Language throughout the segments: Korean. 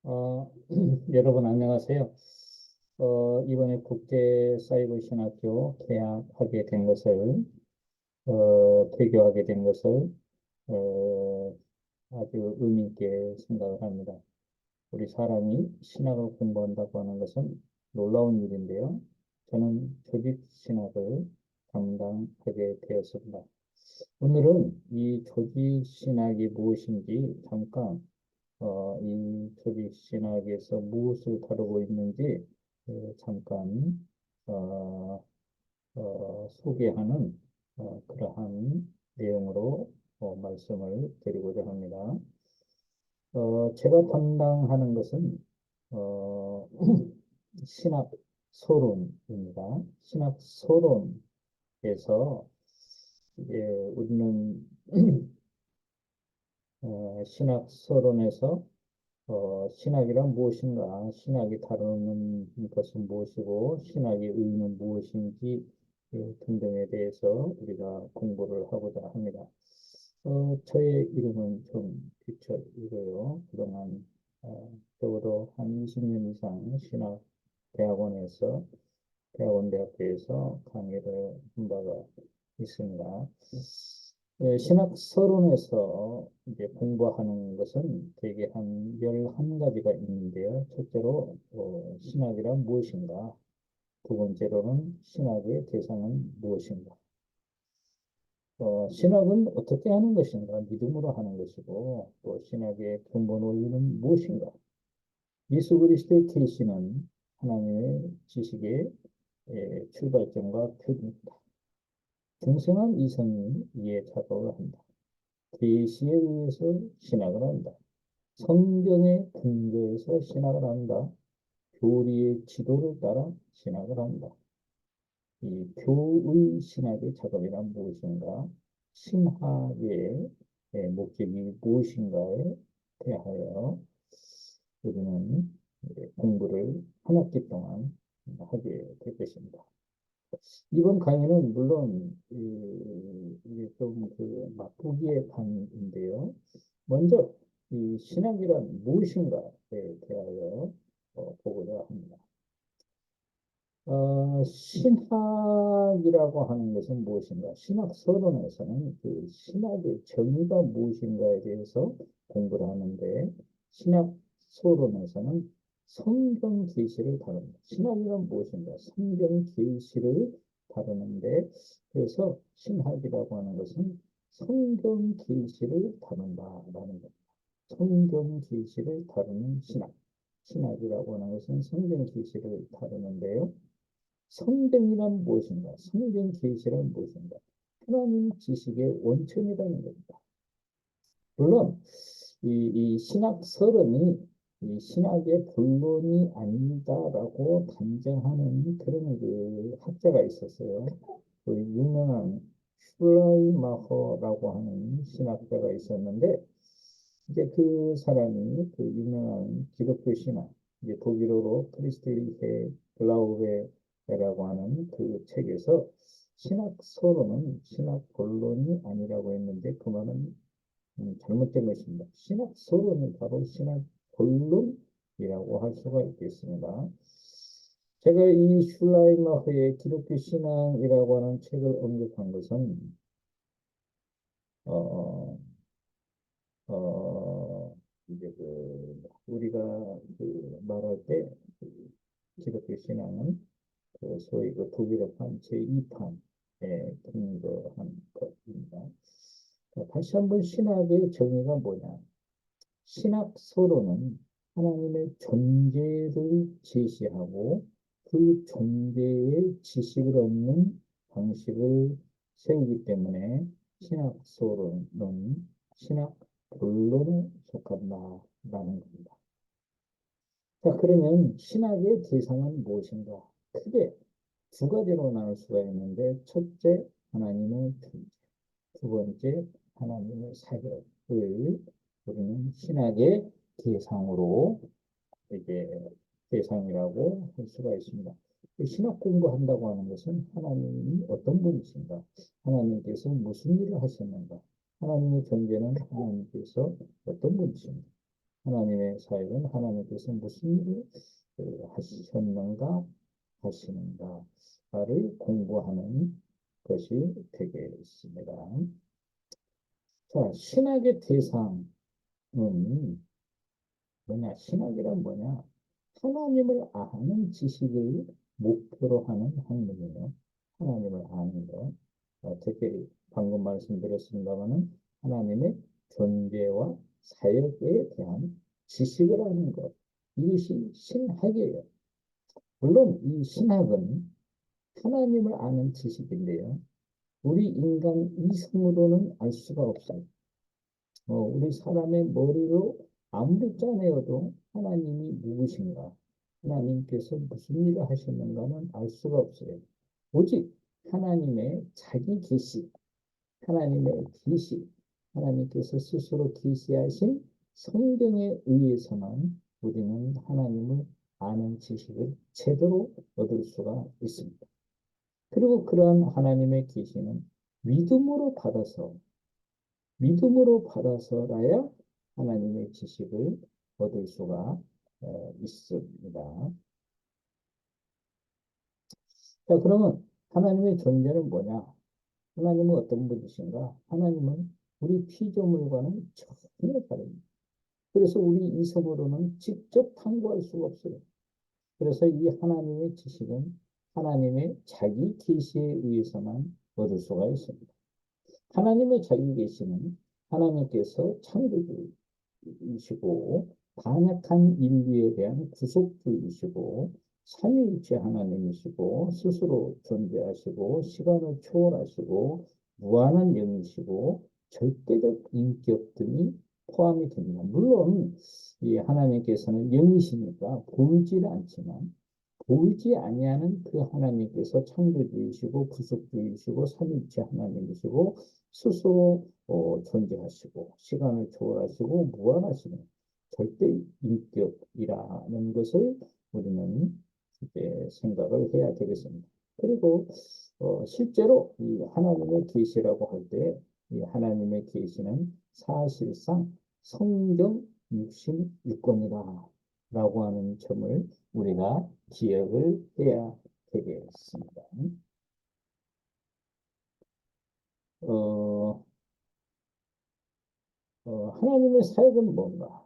여러분 안녕하세요. 이번에 국제사이버신학교 개학하게 된 것을, 개교하게 된 것을, 어, 아주 의미 있게 생각을 합니다. 우리 사람이 신학을 공부한다고 하는 것은 놀라운 일인데요. 저는 조직신학을 담당하게 되었습니다. 오늘은 이 조직신학이 무엇인지 잠깐 이 조직신학에서 무엇을 다루고 있는지 잠깐 어, 소개하는 그러한 내용으로 말씀을 드리고자 합니다. 제가 담당하는 것은 어, 신학 소론입니다. 신학 소론에서 우리는 신학 소론에서 신학이란 무엇인가, 신학이 다루는 것은 무엇이고, 신학의 의미는 무엇인지 등등에 대해서 우리가 공부를 하고자 합니다. 저의 이름은 좀 뒤쳐이고요. 그동안 적어도 한 20년 이상 신학 대학원에서, 대학원대학교에서 강의를 한 바가 있습니다. 신학 서론에서 이제 공부하는 것은 대개 한 11가지가 있는데요. 첫째로, 신학이란 무엇인가? 두 번째로는 신학의 대상은 무엇인가? 신학은 어떻게 하는 것인가? 믿음으로 하는 것이고, 또 신학의 근본 원리는 무엇인가? 예수 그리스도의 계시는 하나님의 지식의 출발점과 표준이다. 중생한 이성이 이에 작업을 한다. 계시에 의해서 신학을 한다. 성경의 근거에서 신학을 한다. 교리의 지도를 따라 신학을 한다. 이 교의 신학의 작업이란 무엇인가? 신학의 목적이 무엇인가에 대하여 우리는 공부를 한 학기 동안 하게 될 것입니다. 이번 강의는 물론 이게 좀그 맛보기의 강의인데요. 먼저 이 신학이란 무엇인가에 대하여 보고자 합니다. 신학이라고 하는 것은 무엇인가? 신학 서론에서는 그 신학의 정의가 무엇인가에 대해서 공부를 하는데, 신학 소론에서는 성경 계시를 다룹니다. 신학이란 무엇인가? 성경 계시를 다루는데, 그래서 신학이라고 하는 것은 성경 계시를 다룬다라는 겁니다. 성경 계시를 다루는 신학. 신학이라고 하는 것은 성경 계시를 다루는데요. 성경이란 무엇인가? 성경 계시란 무엇인가? 하나님 지식의 원천이라는 겁니다. 물론 이 신학 서론이 이 신학의 본론이 아니다라고 단정하는 그런 그 학자가 있었어요. 그 유명한 슈라이마허라고 하는 신학자가 있었는데, 이제 그 사람이 그 유명한 기독교 신학, 이제 독일어로 크리스트리헤 글라우베라고 하는 그 책에서 신학 서론은 신학 본론이 아니라고 했는데, 그 말은 잘못된 것입니다. 신학 서론이 바로 신학 본론이라고 할 수가 있겠습니다. 제가 이 슐라이마흐의 기독교 신앙이라고 하는 책을 언급한 것은 어, 이제 우리가 말할 때 기독교 신앙은 소위 독일어판 제2판에 근거한 것입니다. 다시 한번 신학의 정의가 뭐냐? 신학 서론은 하나님의 존재를 제시하고 그 존재의 지식을 얻는 방식을 세우기 때문에 신학 서론은 신학 본론에 속한다라는 겁니다. 자, 그러면 신학의 대상은 무엇인가? 크게 두 가지로 나눌 수가 있는데, 첫째, 하나님의 존재. 두 번째, 하나님의 사역을 우리는 신학의 대상으로 이게 대상이라고 할 수가 있습니다. 신학 공부한다고 하는 것은 하나님이 어떤 분이신가? 하나님께서 무슨 일을 하셨는가? 하나님의 존재는 하나님께서 어떤 분이신가? 하나님의 사역은 하나님께서 무슨 일을 하셨는가, 하시는가를 공부하는 것이 되겠습니다. 자, 신학의 대상은 뭐냐? 신학이란 뭐냐? 하나님을 아는 지식을 목표로 하는 학문이에요. 하나님을 아는 것. 특히 방금 말씀드렸습니다마는 하나님의 존재와 사역에 대한 지식을 아는 것. 이것이 신학이에요. 물론 이 신학은 하나님을 아는 지식인데요. 우리 인간 이성으로는 알 수가 없어요. 우리 사람의 머리로 아무리 짜내어도 하나님이 누구신가, 하나님께서 무슨 일을 하셨는가는 알 수가 없어요. 오직 하나님의 자기 계시, 하나님의 계시, 하나님께서 스스로 계시하신 성경에 의해서만 우리는 하나님을 아는 지식을 제대로 얻을 수가 있습니다. 그리고 그러한 하나님의 계시는 믿음으로 받아서라야 하나님의 지식을 얻을 수가 있습니다. 자, 그러면 하나님의 존재는 뭐냐? 하나님은 어떤 분이신가? 하나님은 우리 피조물과는 전혀 다릅니다. 그래서 우리 이성으로는 직접 탐구할 수가 없어요. 그래서 이 하나님의 지식은 하나님의 자기 계시에 의해서만 얻을 수가 있습니다. 하나님의 자기 계시는 하나님께서 창조주이시고 반역한 인류에 대한 구속주이시고 삼위일체 하나님이시고 스스로 존재하시고 시간을 초월하시고 무한한 영이시고 절대적 인격 등이 포함이 됩니다. 물론 이 하나님께서는 영이시니까 보이지는 않지만 보이지 아니하는 그 하나님께서 창조주이시고 구속주이시고 삼위일체 하나님이시고 스스로 존재하시고 시간을 초월하시고 무한하시는 절대 인격이라는 것을 우리는 이제 생각을 해야 되겠습니다. 그리고 실제로 이 하나님의 계시라고 할 때 이 하나님의 계시는 사실상 성경 66권이다 라고 하는 점을 우리가 기억을 해야 되겠습니다. 어, 하나님의 사역은 뭔가?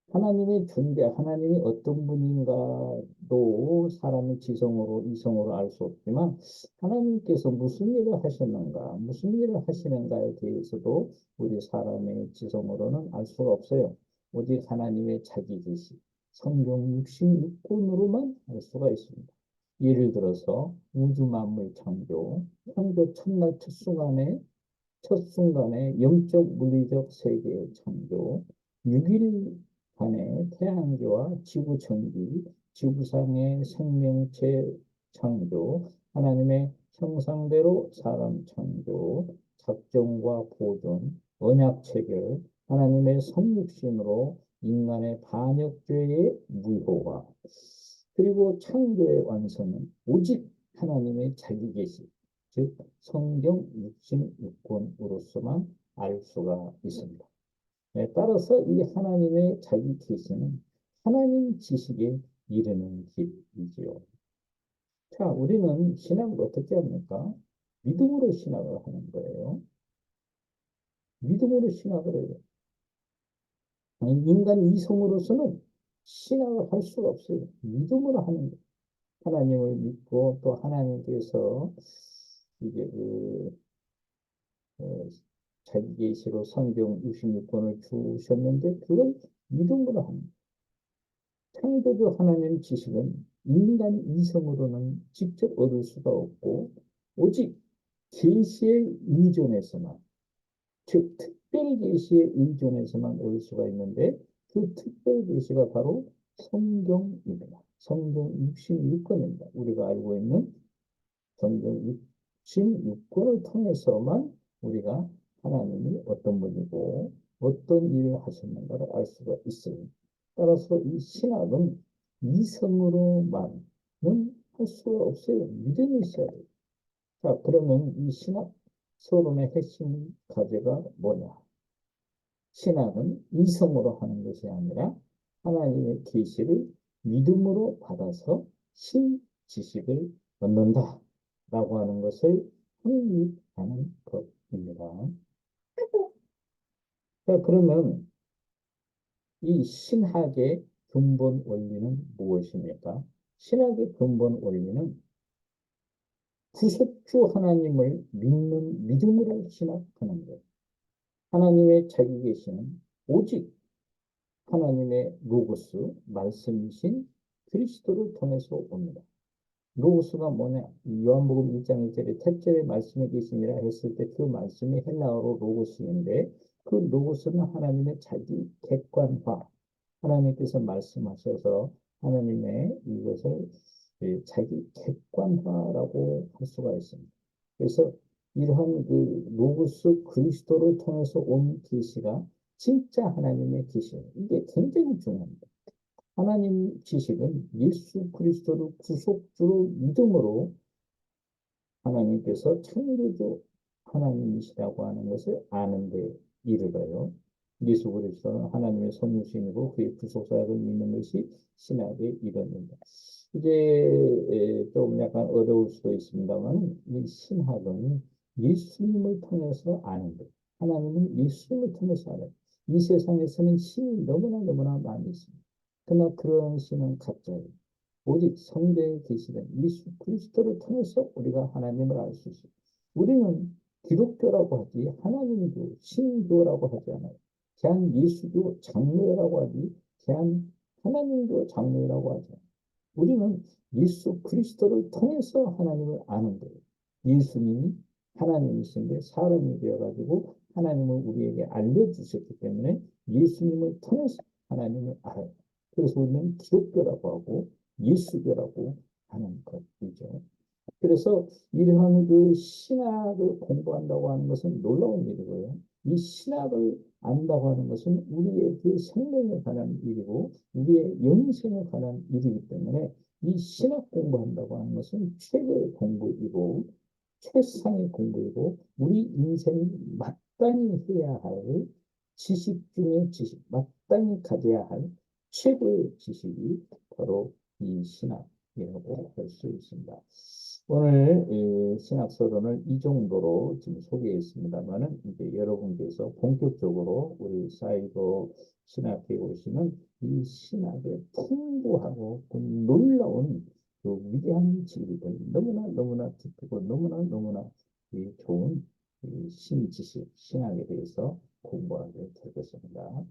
하나님의 존재, 하나님이 어떤 분인가도 사람의 지성으로, 이성으로 알 수 없지만, 하나님께서 무슨 일을 하셨는가, 무슨 일을 하시는가에 대해서도 우리 사람의 지성으로는 알 수가 없어요. 오직 하나님의 자기 계시, 성경 66권으로만 알 수가 있습니다. 예를 들어서 우주 만물 창조 첫날 첫 순간에 영적 물리적 세계의 창조, 6일간의 태양계와 지구 전기, 지구상의 생명체 창조, 하나님의 형상대로 사람 창조, 작정과 보존, 언약 체결, 하나님의 성육신으로 인간의 반역죄의 무효화, 그리고 창조의 완성은 오직 하나님의 자기 계시, 즉 성경 66권으로서만 알 수가 있습니다. 따라서 이 하나님의 자기 계시는 하나님 지식에 이르는 길이지요. 자, 우리는 신학을 어떻게 합니까? 믿음으로 신학을 하는 거예요. 믿음으로 신학을 해요. 아니, 인간 이성으로서는 신학을 할 수가 없어요. 믿음으로 하는 거예요. 하나님을 믿고 또 하나님께서 이제 어, 자기 계시로 성경 66권을 주셨는데 그걸 믿음으로 합니다. 창조주 하나님 지식은 인간 이성으로는 직접 얻을 수가 없고 오직 계시에 의존해서만, 즉 특별 계시에 의존해서만 얻을 수가 있는데 그 특별 계시가 바로 성경입니다. 성경 66권입니다. 우리가 알고 있는 성경 66권을 통해서만 우리가 하나님이 어떤 분이고 어떤 일을 하셨는가를 알 수가 있어요. 따라서 이 신학은 이성으로만은 할 수가 없어요. 믿음이 있어야 돼요. 자, 그러면 이 신학 서론의 핵심 과제가 뭐냐? 신학은 이성으로 하는 것이 아니라 하나님의 계시를 믿음으로 받아서 신 지식을 얻는다라고 하는 것을 확립하는 것입니다. 자, 그러면 이 신학의 근본 원리는 무엇입니까? 신학의 근본 원리는 구속주 하나님을 믿는 믿음으로 신학하는 것. 하나님의 자기 계시는 오직 하나님의 로고스, 말씀이신 그리스도를 통해서 옵니다. 로고스가 뭐냐? 요한복음 1장 1절에 택절의 말씀에 계시니라 했을 때 그 말씀이 헬라어로 로고스인데 그 로고스는 하나님의 자기 객관화, 하나님께서 말씀하셔서 하나님의 이것을 자기 객관화라고 할 수가 있습니다. 그래서 이러한 그 로고스 그리스도를 통해서 온 계시가 진짜 하나님의 계시, 이게 굉장히 중요합니다. 하나님 지식은 예수 그리스도를 구속주로 믿음으로 하나님께서 창조주 하나님이시라고 하는 것을 아는 데 이르러요. 예수 그리스도는 하나님의 선유신이고 그의 구속사역을 믿는 것이 신학의 이론입니다. 이제 좀 약간 어려울 수도 있습니다만 이 신학은 예수님을 통해서 아는 것. 하나님은 예수님을 통해서 아는 것. 이 세상에서는 신이 너무나 많이 있습니다. 그러나 그런 신은 가짜예요. 오직 성경에 계시는 예수 그리스도를 통해서 우리가 하나님을 알 수 있습니다. 우리는 기독교라고 하지 하나님교, 신교라고 하지 않아요. 그냥 예수교 장로라고 하지 그냥 하나님교 장로라고 하지 않아요. 우리는 예수 그리스도를 통해서 하나님을 아는 거예요. 예수님이 하나님이신데 사람이 되어가지고 하나님을 우리에게 알려주셨기 때문에 예수님을 통해서 하나님을 알아요. 그래서 우리는 기독교라고 하고 예수교라고 하는 것이죠. 그래서 이러한 그 신학을 공부한다고 하는 것은 놀라운 일이고요. 이 신학을 안다고 하는 것은 우리의 그 생명에 관한 일이고 우리의 영생에 관한 일이기 때문에 이 신학 공부한다고 하는 것은 최고의 공부이고 최상의 공부이고 우리 인생이 마땅히 해야 할 지식 중에 지식, 마땅히 가져야 할 최고의 지식이 바로 이 신학이라고 할 수 있습니다. 오늘 이 신학서론을 이 정도로 지금 소개했습니다만은 이제 여러분께서 본격적으로 우리 사이버 신학에 오시면 이 신학의 풍부하고 그 놀라운 그 위대한 진리들 너무나 기쁘고 너무나 이 좋은 이 신지식 신학에 대해서 공부하게 되겠습니다.